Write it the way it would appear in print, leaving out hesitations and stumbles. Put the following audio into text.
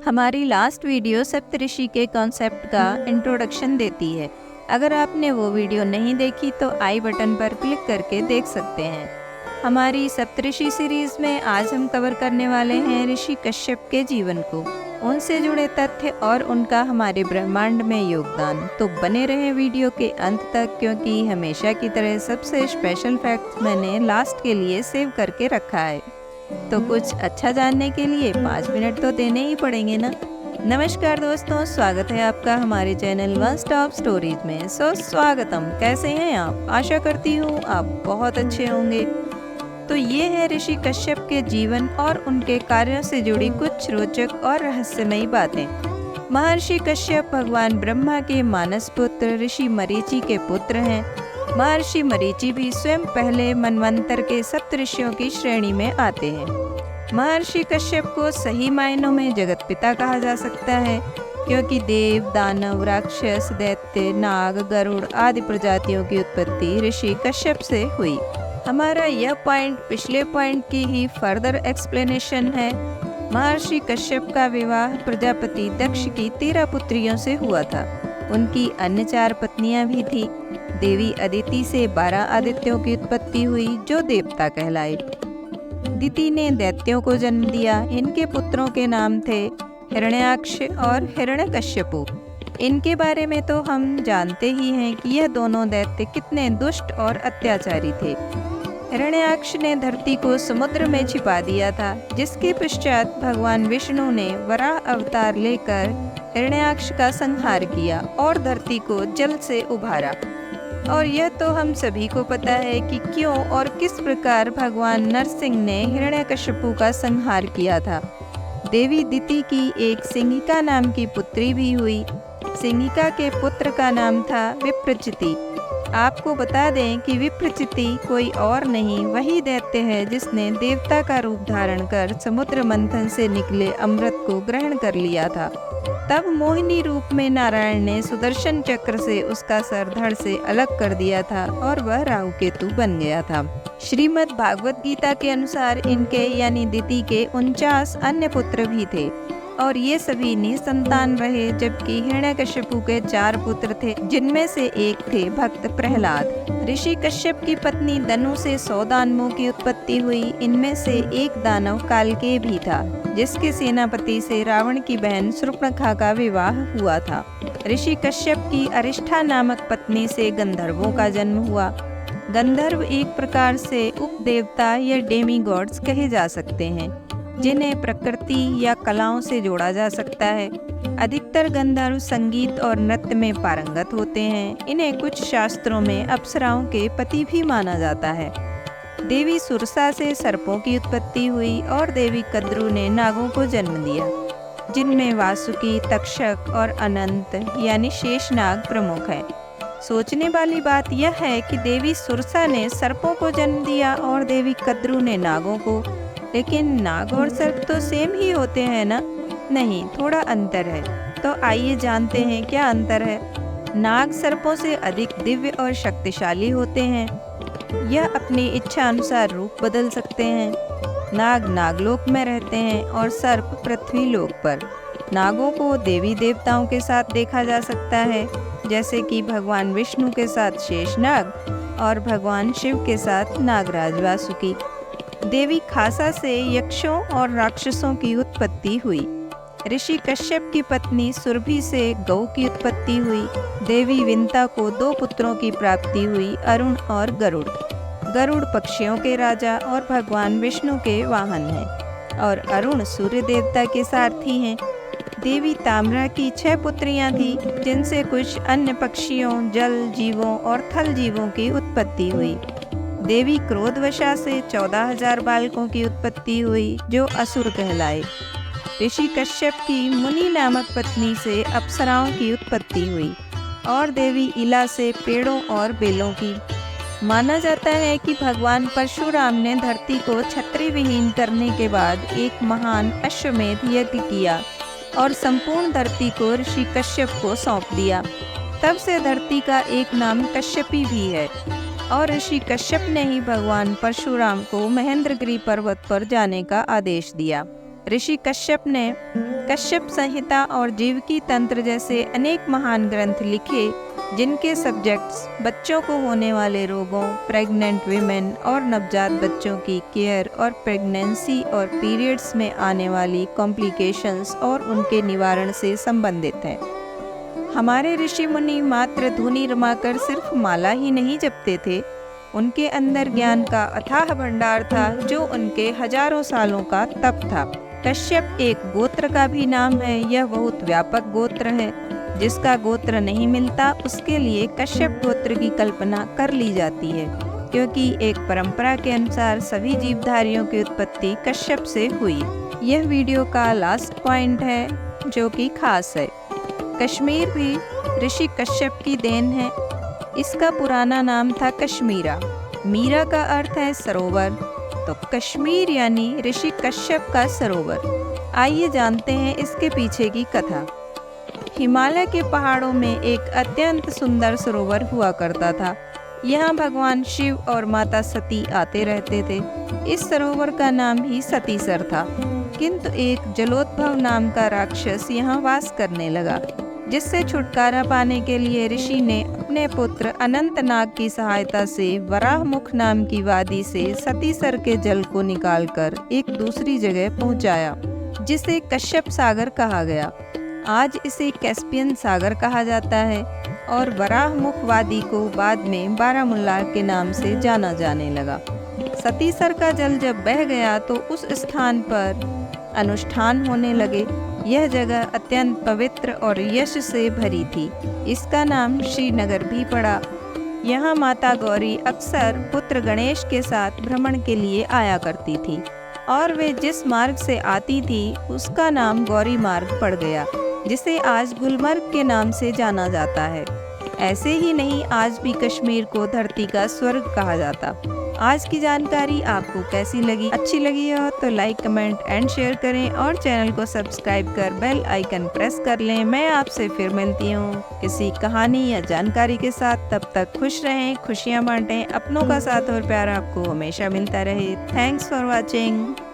हमारी last video सप्तऋषि के concept का इंट्रोडक्शन देती है। अगर आपने वो वीडियो नहीं देखी तो आई बटन पर क्लिक करके देख सकते हैं। हमारी सप्तऋषि सीरीज में आज हम कवर करने वाले हैं ऋषि कश्यप के जीवन को, उनसे जुड़े तथ्य और उनका हमारे ब्रह्मांड में योगदान। तो बने रहे वीडियो के अंत तक, क्योंकि हमेशा की तरह सबसे स्पेशल फैक्ट मैंने लास्ट के लिए सेव करके रखा है। तो कुछ अच्छा जानने के लिए 5 मिनट तो देने ही पड़ेंगे ना। नमस्कार दोस्तों, स्वागत है आपका हमारे चैनल वन स्टॉप स्टोरीज में। स्वागतम। कैसे हैं आप? आशा करती हूँ आप बहुत अच्छे होंगे। तो ये है ऋषि कश्यप के जीवन और उनके कार्यों से जुड़ी कुछ रोचक और रहस्यमयी बातें। महर्षि कश्यप भगवान ब्रह्मा के मानस पुत्र ऋषि मरीचि के पुत्र हैं। महर्षि मरीचि भी स्वयं पहले मनवंतर के सप्तऋषियों की श्रेणी में आते हैं। महर्षि कश्यप को सही मायनों में जगत पिता कहा जा सकता है, क्योंकि देव, दानव, राक्षस, दैत्य, नाग, गरुड़ आदि प्रजातियों की उत्पत्ति ऋषि कश्यप से हुई। हमारा यह पॉइंट पिछले पॉइंट की ही फर्दर एक्सप्लेनेशन है। महर्षि कश्यप का विवाह प्रजापति दक्ष की 13 पुत्रियों से हुआ था। उनकी अन्य 4 पत्नियां भी थी। देवी अदिति से 12 आदित्यों की उत्पत्ति हुई, जो देवता कहलाए। दिति ने दैत्यों को जन्म दिया। इनके पुत्रों के नाम थे हिरण्याक्ष और हिरण्यकश्यपु। इनके बारे में तो हम जानते ही हैं कि यह दोनों दैत्य कितने दुष्ट और अत्याचारी थे। हिरण्याक्ष ने धरती को समुद्र में छिपा दिया था, जिसके पश्चात भगवान विष्णु ने वराह अवतार लेकर हिरण्याक्ष का संहार किया और धरती को जल से उभारा। और यह तो हम सभी को पता है कि क्यों और किस प्रकार भगवान नरसिंह ने हिरण्यकश्यपु का संहार किया था। देवी दिति की एक सिंहिका नाम की पुत्री भी हुई। सिंहिका के पुत्र का नाम था विप्रचिति। आपको बता दें कि विप्रचिति कोई और नहीं, वही दैत्य है जिसने देवता का रूप धारण कर समुद्र मंथन से निकले अमृत को ग्रहण कर लिया था। तब मोहिनी रूप में नारायण ने सुदर्शन चक्र से उसका सर धड़ से अलग कर दिया था और वह राहु केतु बन गया था। श्रीमद् भागवत गीता के अनुसार इनके यानी दिति के 49 अन्य पुत्र भी थे और ये सभी निसंतान रहे, जबकि हिरण्यकश्यपु के 4 पुत्र थे, जिनमें से एक थे भक्त प्रहलाद। ऋषि कश्यप की पत्नी दनु से 100 दानवों की उत्पत्ति हुई। इनमें से एक दानव कालकेय भी था, जिसके सेनापति से रावण की बहन शूर्पणखा का विवाह हुआ था। ऋषि कश्यप की अरिष्ठा नामक पत्नी से गंधर्वों का जन्म हुआ। गंधर्व एक प्रकार से उपदेवता या डेमीगॉड्स कहे जा सकते हैं, जिन्हें प्रकृति या कलाओं से जोड़ा जा सकता है। अधिकतर गंधर्व संगीत और नृत्य में पारंगत होते हैं। इन्हें कुछ शास्त्रों में अप्सराओं के पति भी माना जाता है। देवी सुरसा से सर्पों की उत्पत्ति हुई और देवी कद्रु ने नागों को जन्म दिया, जिनमें वासुकी, तक्षक और अनंत यानी शेषनाग प्रमुख हैं। सोचने वाली बात यह है कि देवी सुरसा ने सर्पों को जन्म दिया और देवी कद्रु ने नागों को, लेकिन नाग और सर्प तो सेम ही होते हैं ना? नहीं, थोड़ा अंतर है। तो आइए जानते हैं क्या अंतर है। नाग सर्पों से अधिक दिव्य और शक्तिशाली होते हैं। यह अपनी इच्छा अनुसार रूप बदल सकते हैं। नाग नागलोक में रहते हैं और सर्प पृथ्वी लोक पर। नागों को देवी देवताओं के साथ देखा जा सकता है, जैसे कि भगवान विष्णु के साथ शेषनाग और भगवान शिव के साथ नागराज वासुकी। देवी खासा से यक्षों और राक्षसों की उत्पत्ति हुई। ऋषि कश्यप की पत्नी सुरभि से गौ की उत्पत्ति हुई। देवी विंता को 2 पुत्रों की प्राप्ति हुई, अरुण और गरुड़। गरुड़ पक्षियों के राजा और भगवान विष्णु के वाहन हैं, और अरुण सूर्य देवता के सारथी हैं। देवी ताम्रा की 6 पुत्रियां थी, जिनसे कुछ अन्य पक्षियों, जल जीवों और थल जीवों की उत्पत्ति हुई। देवी क्रोधवशा से 14,000 बालकों की उत्पत्ति हुई, जो असुर कहलाए। ऋषि कश्यप की मुनि नामक पत्नी से अप्सराओं की उत्पत्ति हुई और देवी इला से पेड़ों और बेलों की। माना जाता है कि भगवान परशुराम ने धरती को छत्री विहीन करने के बाद एक महान अश्वमेध यज्ञ किया और संपूर्ण धरती को ऋषि कश्यप को सौंप दिया। तब से धरती का एक नाम कश्यपी भी है और ऋषि कश्यप ने ही भगवान परशुराम को महेंद्रगिरी पर्वत पर जाने का आदेश दिया। ऋषि कश्यप ने कश्यप संहिता और जीवकी तंत्र जैसे अनेक महान ग्रंथ लिखे, जिनके सब्जेक्ट्स बच्चों को होने वाले रोगों, प्रेग्नेंट वीमेन और नवजात बच्चों की केयर और प्रेगनेंसी और पीरियड्स में आने वाली कॉम्प्लिकेशंस और उनके निवारण से संबंधित हैं। हमारे ऋषि मुनि मात्र धुनी रमाकर सिर्फ माला ही नहीं जपते थे, उनके अंदर ज्ञान का अथाह भंडार था जो उनके हजारों सालों का तप था। कश्यप एक गोत्र का भी नाम है। यह बहुत व्यापक गोत्र है। जिसका गोत्र नहीं मिलता उसके लिए कश्यप गोत्र की कल्पना कर ली जाती है, क्योंकि एक परंपरा के अनुसार सभी जीवधारियों की उत्पत्ति कश्यप से हुई। यह वीडियो का लास्ट पॉइंट है जो कि खास है। कश्मीर भी ऋषि कश्यप की देन है। इसका पुराना नाम था कश्मीरा। मीरा का अर्थ है सरोवर, तो कश्मीर यानी ऋषि कश्यप का सरोवर। आइए जानते हैं इसके पीछे की कथा। हिमालय के पहाड़ों में एक अत्यंत सुंदर सरोवर हुआ करता था। यहाँ भगवान शिव और माता सती आते रहते थे। इस सरोवर का नाम ही सतीसर था, किंतु एक जलोद्भव नाम का राक्षस यहाँ वास करने लगा, जिससे छुटकारा पाने के लिए ऋषि ने अपने पुत्र अनंतनाग की सहायता से वराहमुख नाम की वादी से सतीसर के जल को निकालकर एक दूसरी जगह पहुँचाया, जिसे कश्यप सागर कहा गया। आज इसे कैस्पियन सागर कहा जाता है और वराहमुख वादी को बाद में बारामुल्ला के नाम से जाना जाने लगा। सतीसर का जल जब बह गया तो उस स्थान पर अनुष्ठान होने लगे। यह जगह अत्यंत पवित्र और यश से भरी थी। इसका नाम श्रीनगर भी पड़ा। यहाँ माता गौरी अक्सर पुत्र गणेश के साथ भ्रमण के लिए आया करती थी और वे जिस मार्ग से आती थी उसका नाम गौरी मार्ग पड़ गया, जिसे आज गुलमर्ग के नाम से जाना जाता है। ऐसे ही नहीं, आज भी कश्मीर को धरती का स्वर्ग कहा जाता। आज की जानकारी आपको कैसी लगी? अच्छी लगी हो तो लाइक, कमेंट एंड शेयर करें और चैनल को सब्सक्राइब कर बेल आइकन प्रेस कर लें। मैं आपसे फिर मिलती हूँ किसी कहानी या जानकारी के साथ। तब तक खुश रहें, खुशियाँ बांटें, अपनों का साथ और प्यार आपको हमेशा मिलता रहे। Thanks for watching.